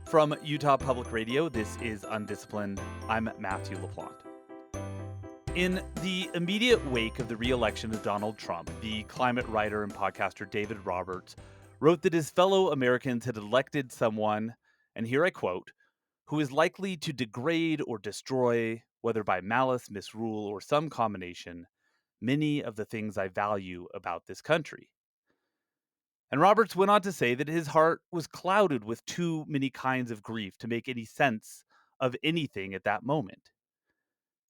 From Utah Public Radio, this is Undisciplined. I'm Matthew LaPlante. In the immediate wake of the re-election of Donald Trump, the climate writer and podcaster David Roberts wrote that his fellow Americans had elected someone, and here I quote, who is likely to degrade or destroy, whether by malice, misrule, or some combination, many of the things I value about this country. And Roberts went on to say that his heart was clouded with too many kinds of grief to make any sense of anything at that moment.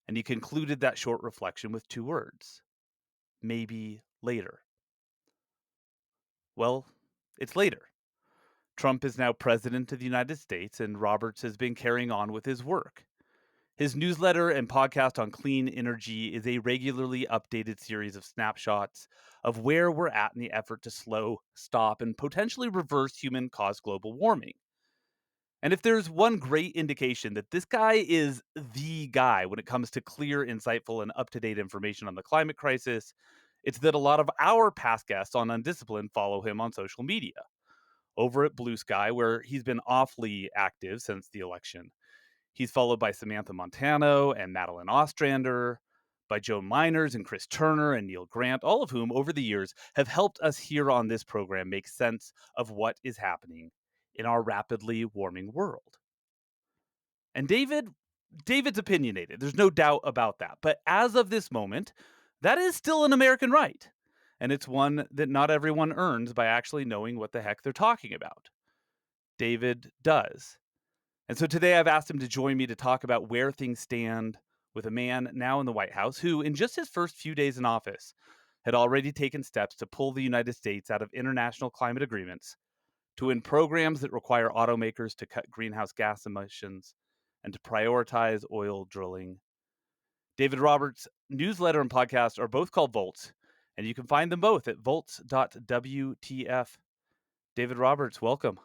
And he concluded that short reflection with two words: maybe later. Well, it's later. Trump is now president of the United States, and Roberts has been carrying on with his work. His newsletter and podcast on clean energy is a regularly updated series of snapshots of where we're at in the effort to slow, stop, and potentially reverse human caused global warming. And if there's one great indication that this guy is the guy when it comes to clear, insightful, and up to date information on the climate crisis, it's that a lot of our past guests on Undisciplined follow him on social media. Over at Blue Sky, where he's been awfully active since the election, he's followed by Samantha Montano and Madeline Ostrander, by Joe Miners and Chris Turner and Neil Grant, all of whom over the years have helped us here on this program make sense of what is happening in our rapidly warming world. And David's opinionated. There's no doubt about that. But as of this moment, that is still an American right. And it's one that not everyone earns by actually knowing what the heck they're talking about. David does. And so today I've asked him to join me to talk about where things stand with a man now in the White House who, in just his first few days in office, had already taken steps to pull the United States out of international climate agreements, to end programs that require automakers to cut greenhouse gas emissions, and to prioritize oil drilling. David Roberts' newsletter and podcast are both called Volts, and you can find them both at volts.wtf. David Roberts, welcome.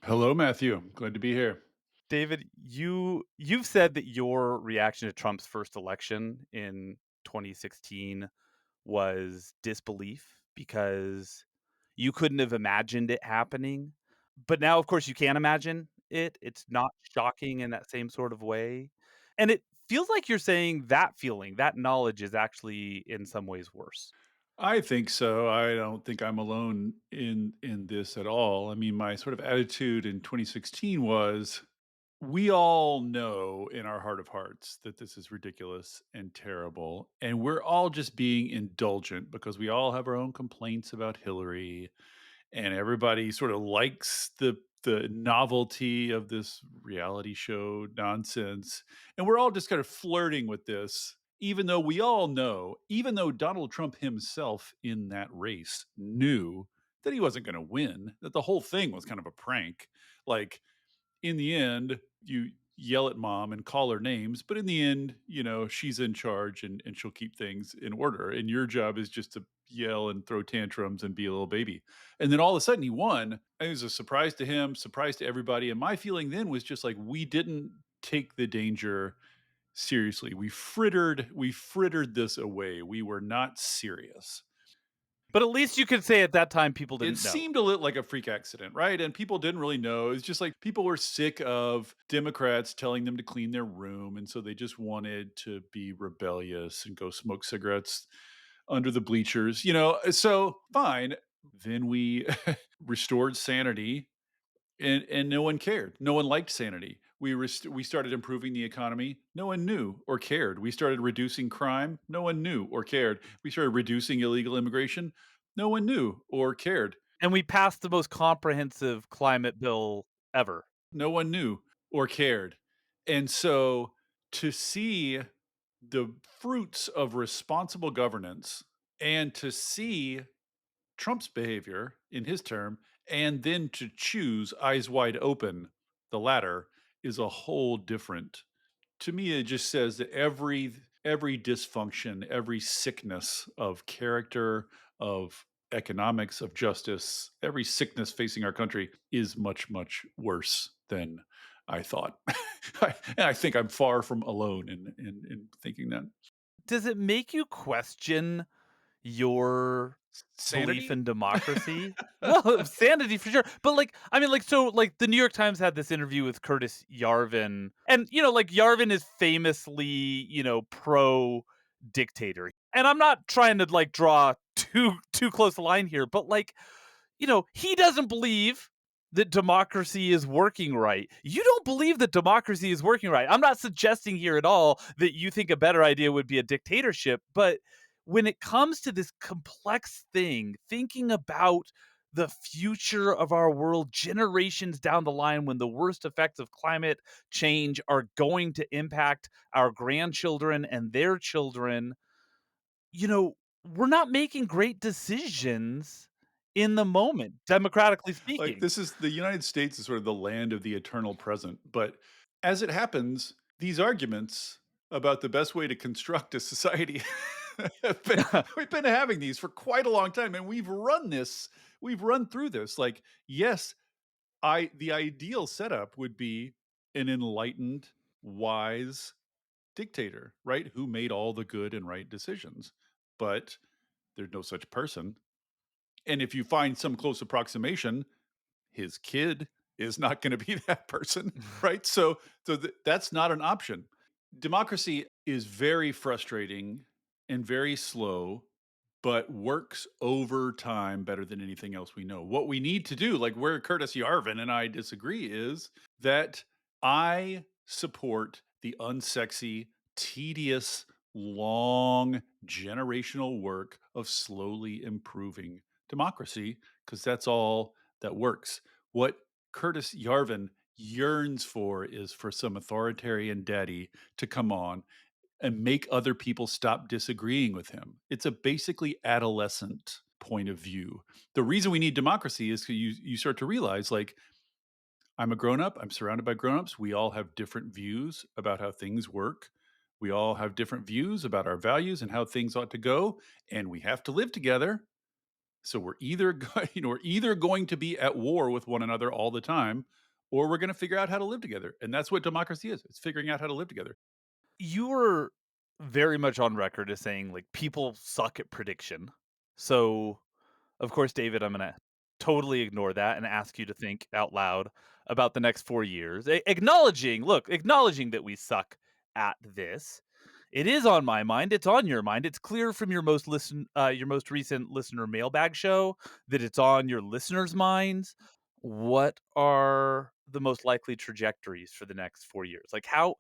Hello, Matthew. Glad to be here. David, you've said that your reaction to Trump's first election in 2016 was disbelief because you couldn't have imagined it happening. But now, of course, you can imagine it. It's not shocking in that same sort of way. And it feels like you're saying that feeling, that knowledge is actually in some ways worse. I think so. I don't think I'm alone in this at all. I mean, my sort of attitude in 2016 was we all know in our heart of hearts that this is ridiculous and terrible, and we're all just being indulgent because we all have our own complaints about Hillary, and everybody sort of likes the novelty of this reality show nonsense, and we're all just kind of flirting with this, even though we all know, even though Donald Trump himself in that race knew that he wasn't going to win, that the whole thing was kind of a prank. Like, in the end, you yell at mom and call her names, but in the end, she's in charge, and she'll keep things in order. And your job is just to yell and throw tantrums and be a little baby. And then all of a sudden he won. It was a surprise to him, surprise to everybody. And my feeling then was just like we didn't take the danger seriously. We frittered this away. We were not serious. But at least you could say at that time people It didn't know. seemed a little like a freak accident, right? And people didn't really know. It's just like people were sick of Democrats telling them to clean their room. And so they just wanted to be rebellious and go smoke cigarettes under the bleachers, So fine. Then we restored sanity, and no one cared. No one liked sanity. We started improving the economy. No one knew or cared. We started reducing crime. No one knew or cared. We started reducing illegal immigration. No one knew or cared. And we passed the most comprehensive climate bill ever. No one knew or cared. And so to see the fruits of responsible governance and to see Trump's behavior in his term, and then to choose eyes wide open, the latter, is a whole different. To me, it just says that every dysfunction, every sickness of character, of economics, of justice, every sickness facing our country is much, much worse than I thought. And I think I'm far from alone in thinking that. Does it make you question your belief Sanity? in democracy. Well, sanity for sure. But like, I mean, like, so like the New York Times had this interview with Curtis Yarvin, and like Yarvin is famously, pro dictator. And I'm not trying to like draw too close a line here, but like, he doesn't believe that democracy is working right. You don't believe that democracy is working right. I'm not suggesting here at all that you think a better idea would be a dictatorship, but when it comes to this complex thing, thinking about the future of our world generations down the line when the worst effects of climate change are going to impact our grandchildren and their children, you know, we're not making great decisions in the moment, democratically Like, speaking. this is the United States is sort of the land of the eternal present, but as it happens, these arguments about the best way to construct a society have been we've been having these for quite a long time, and we've run through this, like, yes, I the ideal setup would be an enlightened, wise dictator, right, who made all the good and right decisions, but there's no such person, and if you find some close approximation, his kid is not gonna be that person, right? That's not an option. Democracy is very frustrating and very slow, but works over time better than anything else we know. What we need to do, like where Curtis Yarvin and I disagree, is that I support the unsexy, tedious, long, generational work of slowly improving democracy because that's all that works. What Curtis Yarvin yearns for is for some authoritarian daddy to come on and make other people stop disagreeing with him. It's a basically adolescent point of view. The reason we need democracy is 'cause you start to realize, like, I'm a grown up, I'm surrounded by grown ups. We all have different views about how things work. We all have different views about our values and how things ought to go, and we have to live together. So we're either we're either going to be at war with one another all the time, or we're going to figure out how to live together. And that's what democracy is. It's figuring out how to live together. You were very much on record as saying, like, people suck at prediction. So, of course, David, I'm gonna totally ignore that and ask you to think out loud about the next 4 years, acknowledging that we suck at this. It is on my mind, it's on your mind, it's clear from your most recent listener mailbag show that it's on your listeners' minds. What are the most likely trajectories for the next 4 years? Like, how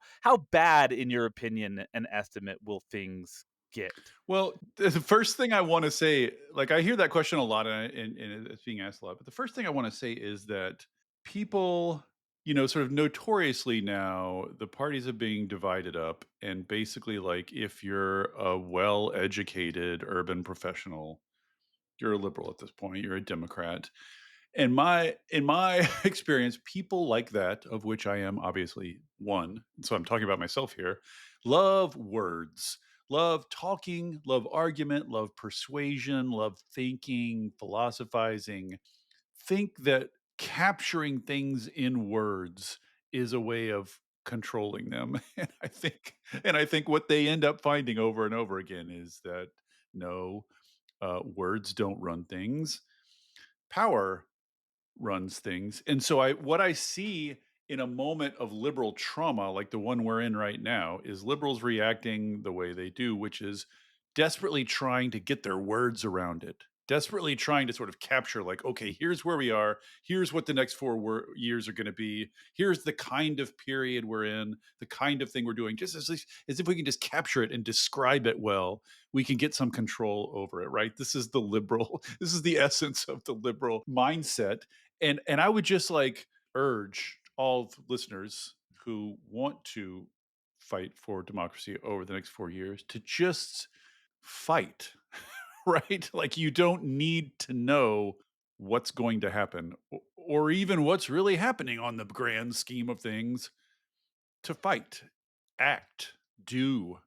bad, in your opinion and estimate, will things get? Well, the first thing I wanna say, like, I hear that question a lot, and it's being asked a lot, but the first thing I wanna say is that people, sort of notoriously now, the parties are being divided up, and basically, like, if you're a well-educated urban professional, you're a liberal at this point, you're a Democrat. In my experience, people like that, of which I am obviously one, so I'm talking about myself here, love words, love talking, love argument, love persuasion, love thinking, philosophizing, think that capturing things in words is a way of controlling them. And I think what they end up finding over and over again is that no, words don't run things. Power runs things. And so what I see in a moment of liberal trauma like the one we're in right now is liberals reacting the way they do, which is desperately trying to get their words around it. Desperately trying to sort of capture, like, okay, here's where we are. Here's what the next years are going to be. Here's the kind of period we're in, the kind of thing we're doing. Just as if we can just capture it and describe it well, we can get some control over it, right? This is the liberal, this is the essence of the liberal mindset, and I would just like urge all listeners who want to fight for democracy over the next 4 years to just fight, right? Like, you don't need to know what's going to happen or even what's really happening on the grand scheme of things to fight, act, do,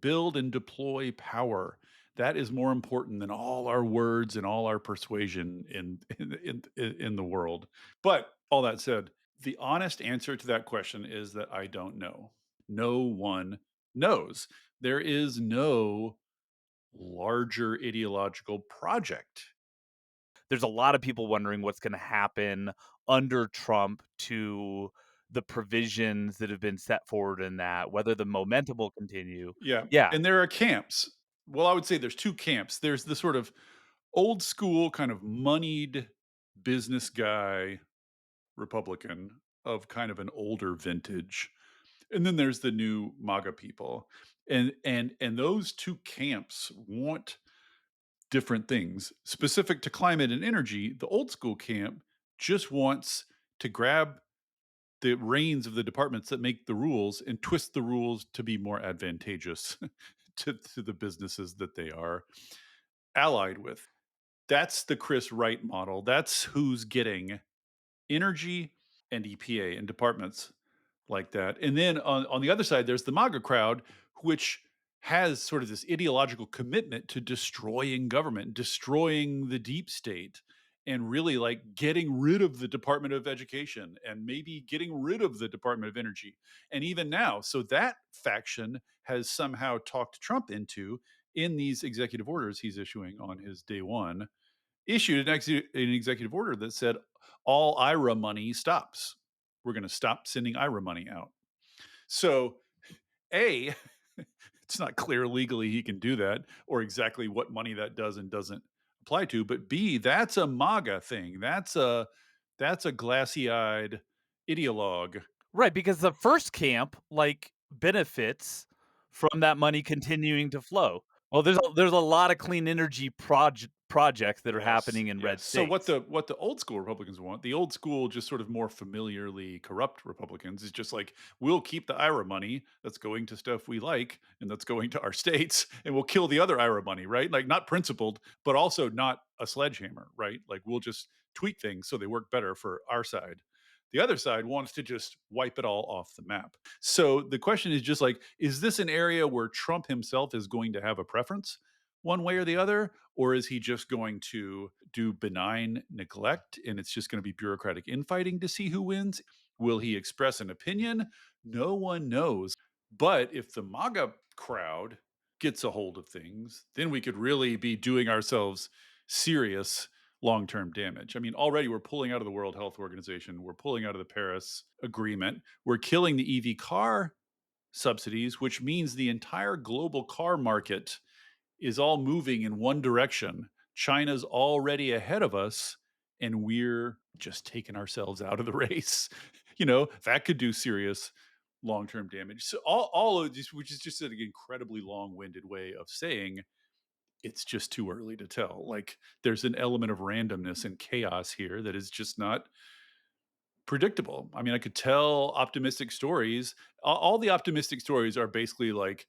build and deploy power. That is more important than all our words and all our persuasion in the world. But all that said, the honest answer to that question is that I don't know. No one knows. There is no larger ideological project. There's a lot of people wondering what's gonna happen under Trump to the provisions that have been set forward in that, whether the momentum will continue. Yeah, Yeah. and there are camps. Well, I would say there's 2 camps. There's the sort of old school kind of moneyed business guy Republican of kind of an older vintage, and then there's the new MAGA people. And those 2 camps want different things. Specific to climate and energy, the old school camp just wants to grab the reins of the departments that make the rules and twist the rules to be more advantageous to the businesses that they are allied with. That's the Chris Wright model. That's who's getting energy and EPA and departments like that. And then on the other side, there's the MAGA crowd, which has sort of this ideological commitment to destroying government, destroying the deep state, and really like getting rid of the Department of Education and maybe getting rid of the Department of Energy. And even now, so that faction has somehow talked Trump into in these executive orders he's issuing on his day one, issued an executive order that said all IRA money stops. We're going to stop sending IRA money out. So, A, it's not clear legally he can do that or exactly what money that does and doesn't apply to. But B, that's a MAGA thing. That's a glassy-eyed ideologue. Right, because the first camp, like, benefits from that money continuing to flow. Well, there's a lot of clean energy projects that are Yes, happening in red yes. So states. what the old school Republicans want, the old school, just sort of more familiarly corrupt Republicans, is just like we'll keep the IRA money that's going to stuff we like and that's going to our states, and we'll kill the other IRA money, right? Like not principled, but also not a sledgehammer, right? Like we'll just tweak things so they work better for our side. The other side wants to just wipe it all off the map. So the question is just like, is this an area where Trump himself is going to have a preference one way or the other? Or is he just going to do benign neglect and it's just going to be bureaucratic infighting to see who wins? Will he express an opinion? No one knows. But if the MAGA crowd gets a hold of things, then we could really be doing ourselves serious long term damage. I mean, already we're pulling out of the World Health Organization, we're pulling out of the Paris Agreement, we're killing the EV car subsidies, which means the entire global car market is all moving in one direction. China's already ahead of us, and we're just taking ourselves out of the race. That could do serious long-term damage. So all of this, which is just an incredibly long-winded way of saying it's just too early to tell. Like there's an element of randomness and chaos here that is just not predictable. I mean, I could tell optimistic stories. All the optimistic stories are basically like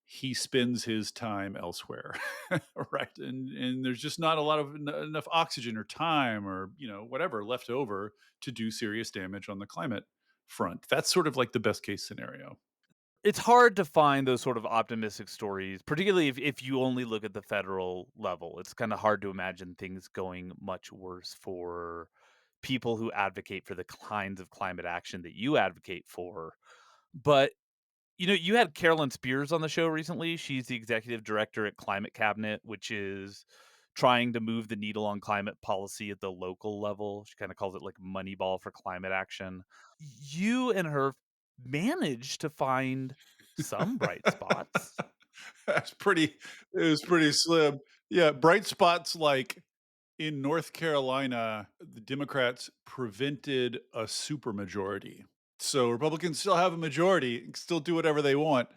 he spends his time elsewhere, right? And there's just not a lot of enough oxygen or time or whatever left over to do serious damage on the climate front. That's sort of like the best case scenario. It's hard to find those sort of optimistic stories, particularly if you only look at the federal level. It's kinda hard to imagine things going much worse for people who advocate for the kinds of climate action that you advocate for. But, you had Carolyn Spears on the show recently. She's the executive director at Climate Cabinet, which is trying to move the needle on climate policy at the local level. She kinda calls it, like, Moneyball for climate action. You and her managed to find some bright spots. That's pretty it was pretty slim. Yeah, bright spots like in North Carolina, the Democrats prevented a supermajority. So Republicans still have a majority, and still do whatever they want,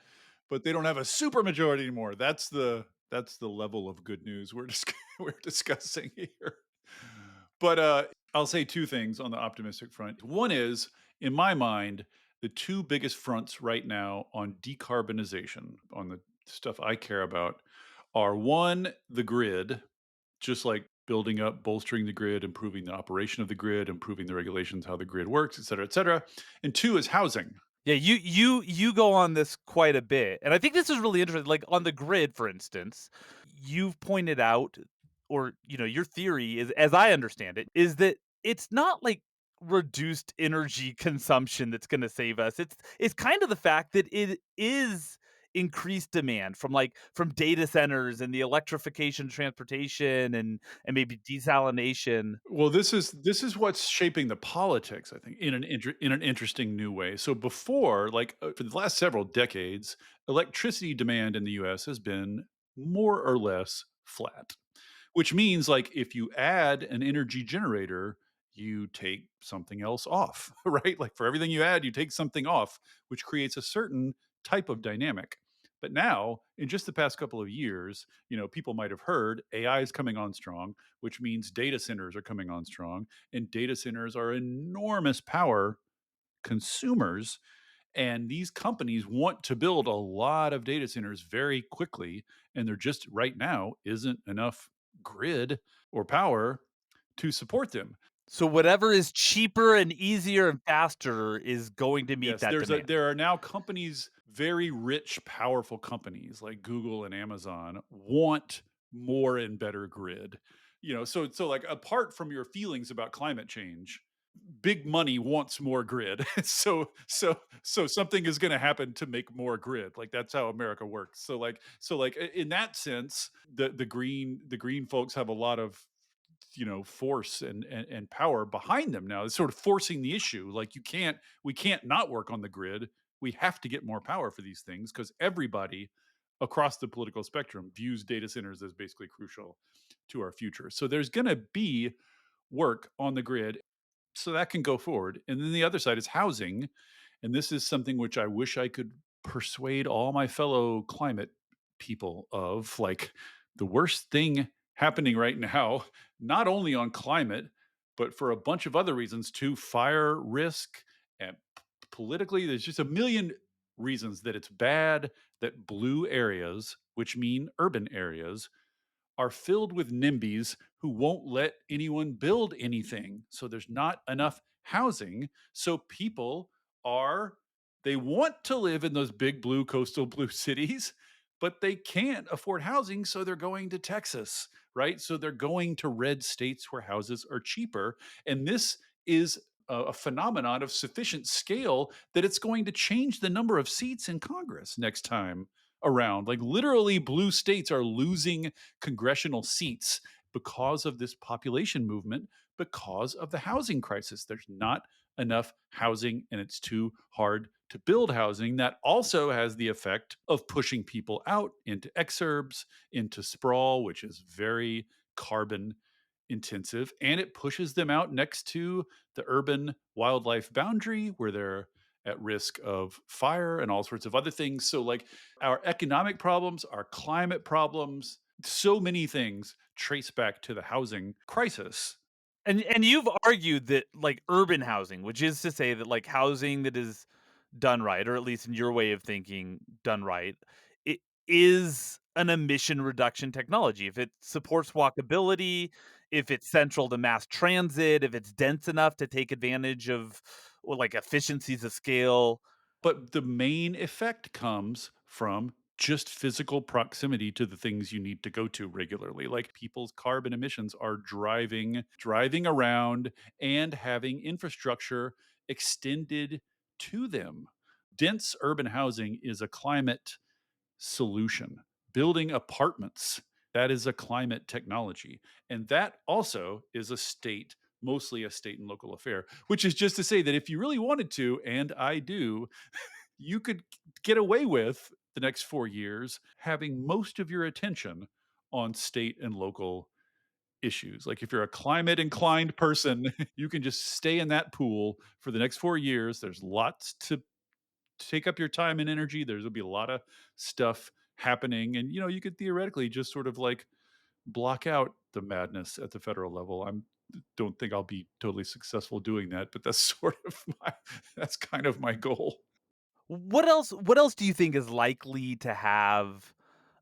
but they don't have a supermajority anymore. That's the level of good news we're we're discussing here. But I'll say two things on the optimistic front. One is, in my mind, the two biggest fronts right now on decarbonization, on the stuff I care about, are one, the grid, just like building up, bolstering the grid, improving the operation of the grid, improving the regulations, how the grid works, et cetera, et cetera. And two is housing. Yeah, you go on this quite a bit, and I think this is really interesting, like, on the grid, for instance, you've pointed out or, your theory is, as I understand it, is that it's not, like, reduced energy consumption that's gonna save us, it's kind of the fact that it is increased demand from from data centers and the electrification of transportation and maybe desalination. Well, this is what's shaping the politics, I think, in an interesting new way. So before, for the last several decades, electricity demand in the US has been more or less flat. Which means, like, if you add an energy generator, you take something else off, right? Like, for everything you add, you take something off, which creates a certain type of dynamic. But now, in just the past couple of years, people might have heard AI is coming on strong, which means data centers are coming on strong, and data centers are enormous power consumers, and these companies want to build a lot of data centers very quickly, and there just right now isn't enough grid or power to support them. So whatever is cheaper and easier and faster is going to meet Yes, that demand. there are now companies, very rich, powerful companies like Google and Amazon want more and better grid. So like apart from your feelings about climate change, big money wants more grid. So something is going to happen to make more grid. Like that's how America works. In that sense, the green folks have a lot of force and power behind them now. It's sort of forcing the issue. Like we can't not work on the grid. We have to get more power for these things because everybody across the political spectrum views data centers as basically crucial to our future. So there's going to be work on the grid so that can go forward. And then the other side is housing. And this is something which I wish I could persuade all my fellow climate people of. Like, the worst thing happening right now, not only on climate, but for a bunch of other reasons too, fire risk and politically, there's just a million reasons that it's bad that blue areas, which mean urban areas, are filled with NIMBYs who won't let anyone build anything. So there's not enough housing. So people are, they want to live in those big blue coastal blue cities, but they can't afford housing. So they're going to Texas, right? So they're going to red states where houses are cheaper. And this is a phenomenon of sufficient scale that it's going to change the number of seats in Congress next time around. Like, literally, blue states are losing congressional seats because of this population movement, because of the housing crisis. There's not enough housing and it's too hard to build housing. That also has the effect of pushing people out into exurbs, into sprawl, which is very carbon intensive, and it pushes them out next to the urban wildlife boundary where they're at risk of fire and all sorts of other things. So, like, our economic problems, our climate problems, so many things trace back to the housing crisis. And you've argued that, urban housing, which is to say that, housing that is done right, or at least in your way of thinking, done right, it is an emission reduction technology. If it supports walkability, if it's central to mass transit, if it's dense enough to take advantage of, well, efficiencies of scale. But the main effect comes from just physical proximity to the things you need to go to regularly. Like, people's carbon emissions are driving around and having infrastructure extended to them. Dense urban housing is a climate solution. Building apartments, that is a climate technology. And that also is mostly a state and local affair, which is just to say that if you really wanted to, and I do, you could get away with the next 4 years having most of your attention on state and local issues. Like, if you're a climate inclined person, you can just stay in that pool for the next 4 years. There's lots to take up your time and energy. There'll be a lot of stuff happening. And, you could theoretically just sort of like block out the madness at the federal level. Don't think I'll be totally successful doing that, but that's that's kind of my goal. What else do you think is likely to have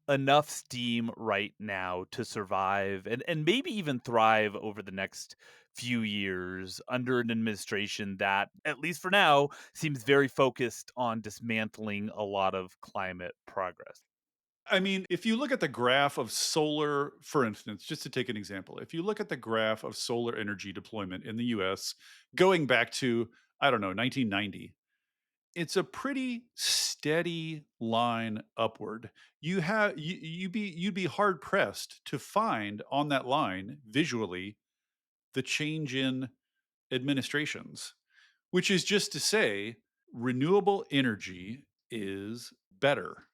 enough steam right now to survive and maybe even thrive over the next few years under an administration that, at least for now, seems very focused on dismantling a lot of climate progress? I mean, if you look at the graph of solar, for instance, just to take an example, if you look at the graph of solar energy deployment in the US going back to, I don't know, 1990, It's a pretty steady line upward. You'd be hard pressed to find on that line visually the change in administrations, which is just to say renewable energy is better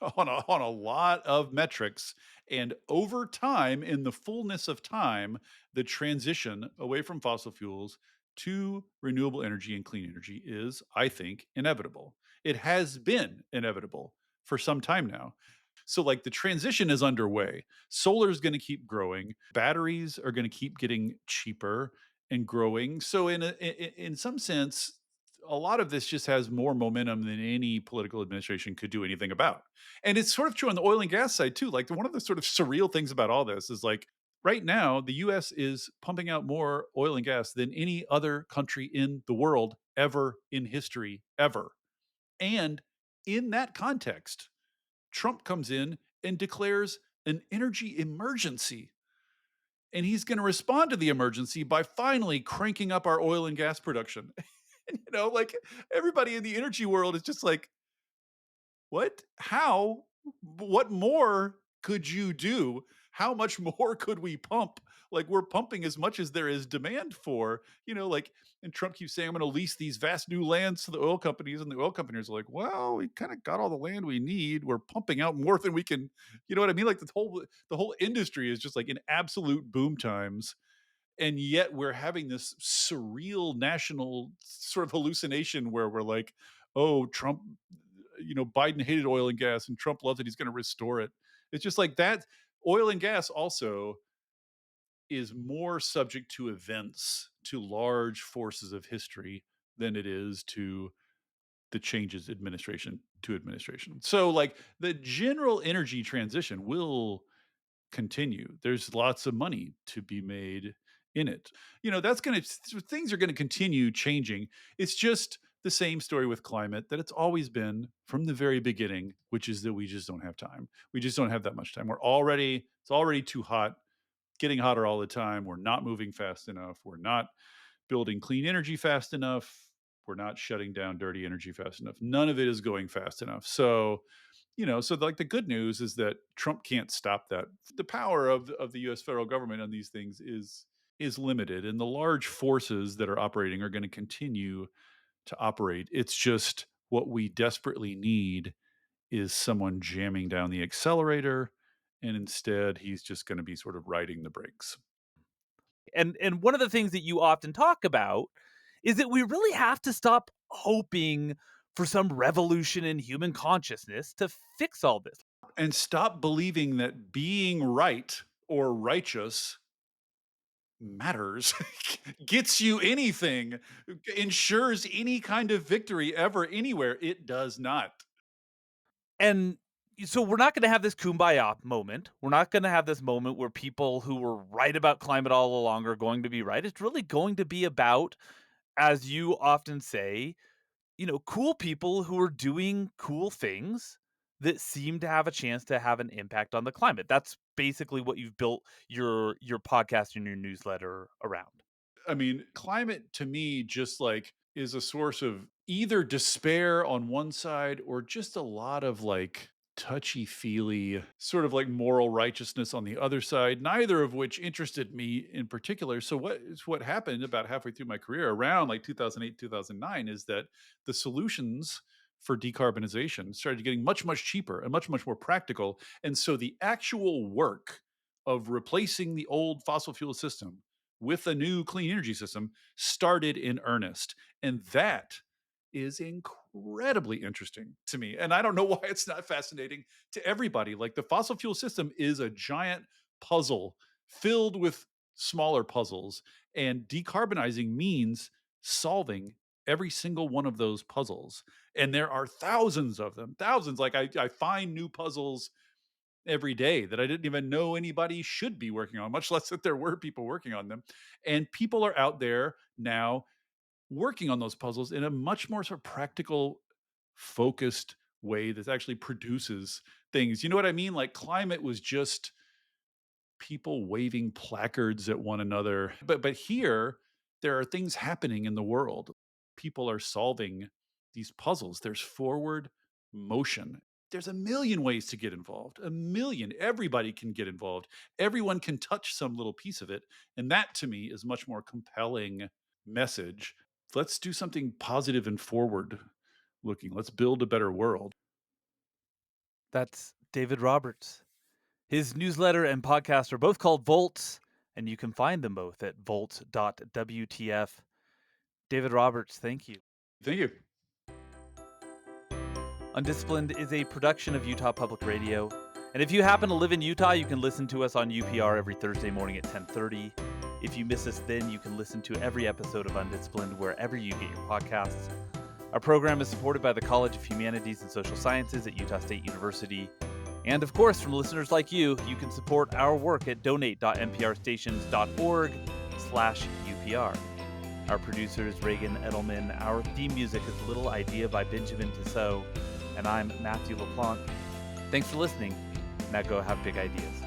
on a lot of metrics. And over time, in the fullness of time, the transition away from fossil fuels to renewable energy and clean energy is, I think, inevitable. It has been inevitable for some time now. So, like, the transition is underway. Solar is going to keep growing. Batteries are going to keep getting cheaper and growing. So, in some sense, a lot of this just has more momentum than any political administration could do anything about. And it's sort of true on the oil and gas side too. Like, one of the sort of surreal things about all this is, like, right now the US is pumping out more oil and gas than any other country in the world ever in history ever. And in that context, Trump comes in and declares an energy emergency. And he's going to respond to the emergency by finally cranking up our oil and gas production. And, like, everybody in the energy world is just like, what? How? What more could you do? How much more could we pump? Like, we're pumping as much as there is demand for, like, and Trump keeps saying, I'm going to lease these vast new lands to the oil companies. And the oil companies are like, well, we kind of got all the land we need. We're pumping out more than we can, you know what I mean? Like, the whole industry is just like in absolute boom times, and yet we're having this surreal national sort of hallucination where we're like, oh, Trump, Biden hated oil and gas and Trump loves it, he's going to restore it. It's just like that. Oil and gas also is more subject to events, to large forces of history, than it is to the changes administration to administration. So, like, the general energy transition will continue. There's lots of money to be made in it. That's going to, things are going to continue changing. It's just the same story with climate that it's always been from the very beginning, which is that we just don't have time. We just don't have that much time. It's already too hot, getting hotter all the time. We're not moving fast enough. We're not building clean energy fast enough. We're not shutting down dirty energy fast enough. None of it is going fast enough. So like, the good news is that Trump can't stop that. The power of the US federal government on these things is limited, and the large forces that are operating are going to continue to operate. It's just what we desperately need is someone jamming down the accelerator, and instead he's just going to be sort of riding the brakes. And one of the things that you often talk about is that we really have to stop hoping for some revolution in human consciousness to fix all this. And stop believing that being right or righteous matters, gets you anything, ensures any kind of victory ever anywhere. It does not. And so we're not going to have this kumbaya moment. We're not going to have this moment where people who were right about climate all along are going to be right. It's really going to be about, as you often say, cool people who are doing cool things that seem to have a chance to have an impact on the climate. That's basically what you've built your podcast and your newsletter around. I mean, climate to me just, like, is a source of either despair on one side or just a lot of, like, touchy-feely sort of like moral righteousness on the other side, neither of which interested me in particular. So what happened about halfway through my career around like 2008, 2009 is that the solutions for decarbonization started getting much, much cheaper and much, much more practical. And so the actual work of replacing the old fossil fuel system with a new clean energy system started in earnest. And that is incredibly interesting to me. And I don't know why it's not fascinating to everybody. Like, the fossil fuel system is a giant puzzle filled with smaller puzzles, and decarbonizing means solving every single one of those puzzles. And there are thousands of them, thousands. Like, I find new puzzles every day that I didn't even know anybody should be working on, much less that there were people working on them. And people are out there now working on those puzzles in a much more sort of practical, focused way that actually produces things. You know what I mean? Like, climate was just people waving placards at one another. But here there are things happening in the world. People are solving these puzzles. There's forward motion. There's a million ways to get involved. A million. Everybody can get involved. Everyone can touch some little piece of it. And that to me is much more compelling message. Let's do something positive and forward looking. Let's build a better world. That's David Roberts. His newsletter and podcast are both called Volts, and you can find them both at volt.wtf. David Roberts, thank you. Thank you. Undisciplined is a production of Utah Public Radio. And if you happen to live in Utah, you can listen to us on UPR every Thursday morning at 10:30. If you miss us then, you can listen to every episode of Undisciplined wherever you get your podcasts. Our program is supported by the College of Humanities and Social Sciences at Utah State University. And of course, from listeners like you can support our work at donate.nprstations.org/UPR. Our producer is Reagan Edelman. Our theme music is Little Idea by Benjamin Tissot. And I'm Matthew LaPlante. Thanks for listening. Now go have big ideas.